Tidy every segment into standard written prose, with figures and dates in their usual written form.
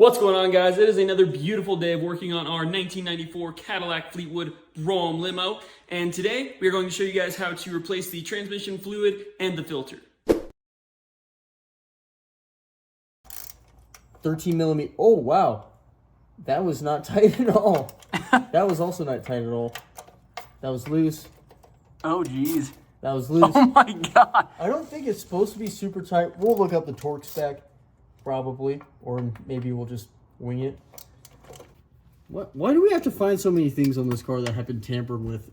What's going on, guys? It is another beautiful day of working on our 1994 Cadillac Fleetwood Brougham Limo, and today we are going to show you guys how to replace the transmission fluid and the filter. 13 millimeter. Oh, wow. That was not tight at all. That was also not tight at all. That was loose. Oh, geez. That was loose. Oh, my God. I don't think it's supposed to be super tight. We'll look up the torque spec, probably. Or maybe we'll just wing it. Why do we have to find so many things on this car that have been tampered with?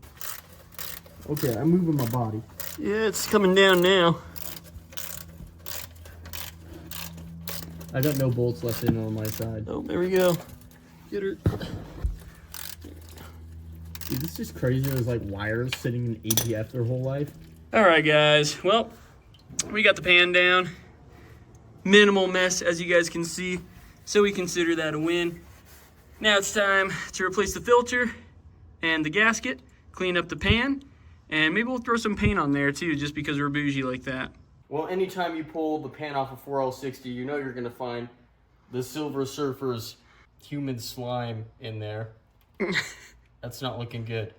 Okay, I'm moving my body. Yeah, it's coming down now. I got no bolts left in on my side. Oh, there we go. Get her. Dude, this is just crazy. There's like wires sitting in ATF their whole life. All right, guys. Well, we got the pan down. Minimal mess, as you guys can see. So we consider that a win. Now it's time to replace the filter and the gasket, clean up the pan, and maybe we'll throw some paint on there too, just because we're bougie like that. Well, anytime you pull the pan off a 4L60, you know you're gonna find the Silver Surfer's human slime in there. That's not looking good.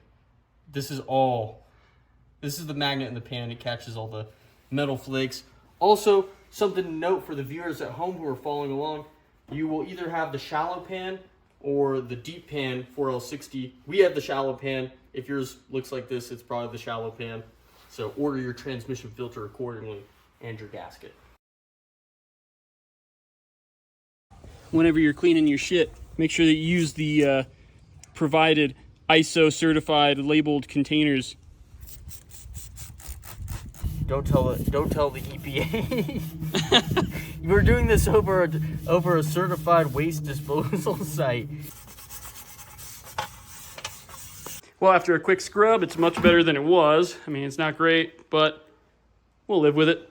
This is the magnet in the pan. It catches all the metal flakes. Also, something to note for the viewers at home who are following along, you will either have the shallow pan or the deep pan 4L60. We have the shallow pan. If yours looks like this, it's probably the shallow pan. So order your transmission filter accordingly and your gasket. Whenever you're cleaning your shit, make sure that you use the provided ISO certified labeled containers. Don't tell the EPA. We're doing this over a certified waste disposal site. Well, after a quick scrub, it's much better than it was. I mean, it's not great, but we'll live with it.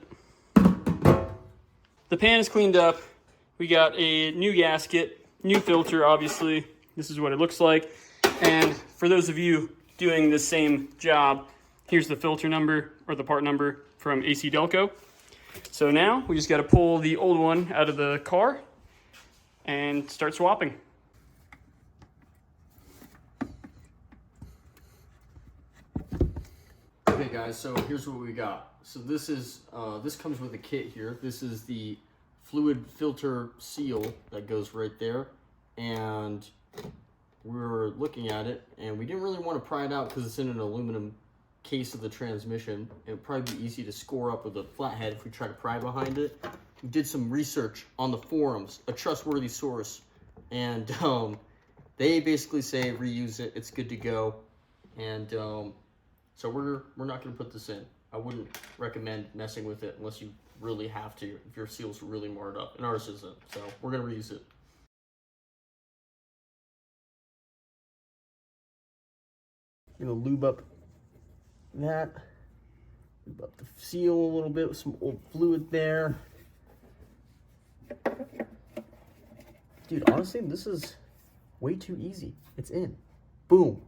The pan is cleaned up. We got a new gasket, new filter, obviously. This is what it looks like. And for those of you doing the same job, here's the filter number, or the part number, from AC Delco. So now we just got to pull the old one out of the car and start swapping. Okay guys, so here's what we got. So this is this comes with a kit here. This is the fluid filter seal that goes right there, and we were looking at it and we didn't really want to pry it out because it's in an aluminum case of the transmission. It would probably be easy to score up with a flathead if we try to pry behind it. We did some research on the forums, a trustworthy source, and they basically say reuse it, it's good to go. And so we're not going to put this in. I wouldn't recommend messing with it unless you really have to, if your seal's really marred up, and ours isn't, so we're going to reuse it. I'm going to lube up that, lube up the seal a little bit with some old fluid there. Dude, honestly, this is way too easy. It's in. Boom.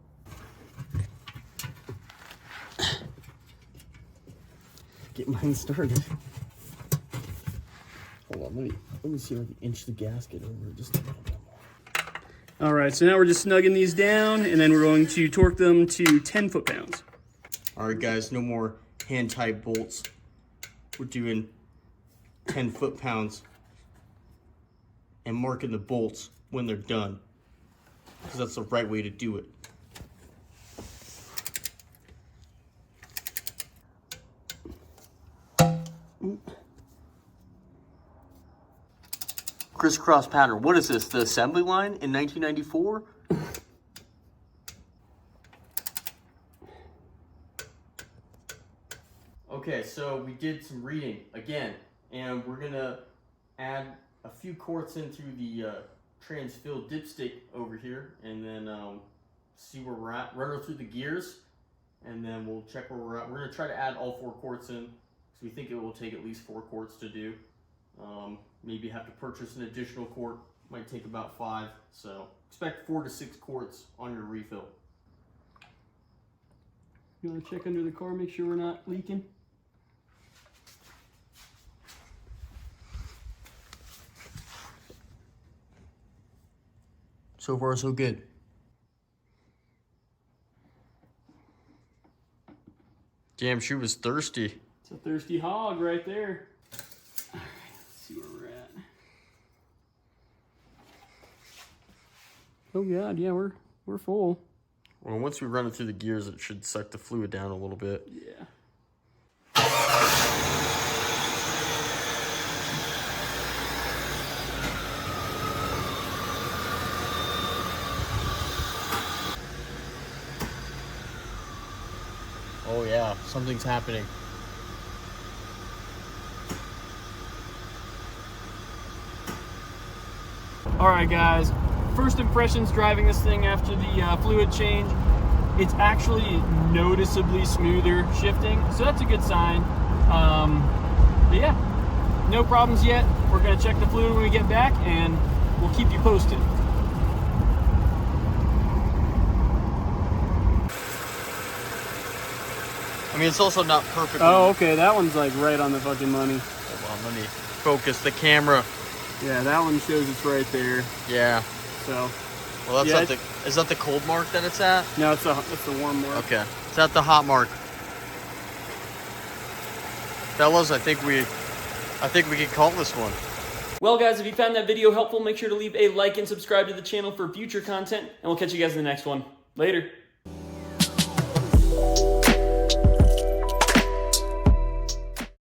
Get mine started. Hold on, let me see if I can inch the gasket over just a little bit more. All right, so now we're just snugging these down, and then we're going to torque them to 10 foot-pounds. All right, guys, no more hand-tied bolts. We're doing 10 foot-pounds and marking the bolts when they're done, because that's the right way to do it. Crisscross pattern. What is this? The assembly line in 1994? Okay, so we did some reading again, and we're gonna add a few quarts into the trans-filled dipstick over here, and then see where we're at. Run her through the gears, and then we'll check where we're at. We're gonna try to add all 4 quarts in, because we think it will take at least 4 quarts to do. Maybe have to purchase an additional quart, might take about 5, so expect 4 to 6 quarts on your refill. You want to check under the car, make sure we're not leaking? So far, so good. Damn, she was thirsty. It's a thirsty hog right there. All right, let's see where we're at. Oh God, yeah, we're full. Well, once we run it through the gears, it should suck the fluid down a little bit. Yeah. Oh yeah, something's happening. All right, guys. First impressions driving this thing after the fluid change. It's actually noticeably smoother shifting, so that's a good sign. But yeah, no problems yet. We're gonna check the fluid when we get back, and we'll keep you posted. I mean, it's also not perfect. Oh, okay. That one's like right on the fucking money. Hold on, let me focus the camera. Yeah, that one shows it's right there. Yeah. So. Well, that's yeah, not the. Is that the cold mark that it's at? No, it's the warm mark. Okay. It's at the hot mark. Fellas, I think we can call this one. Well, guys, if you found that video helpful, make sure to leave a like and subscribe to the channel for future content, and we'll catch you guys in the next one. Later.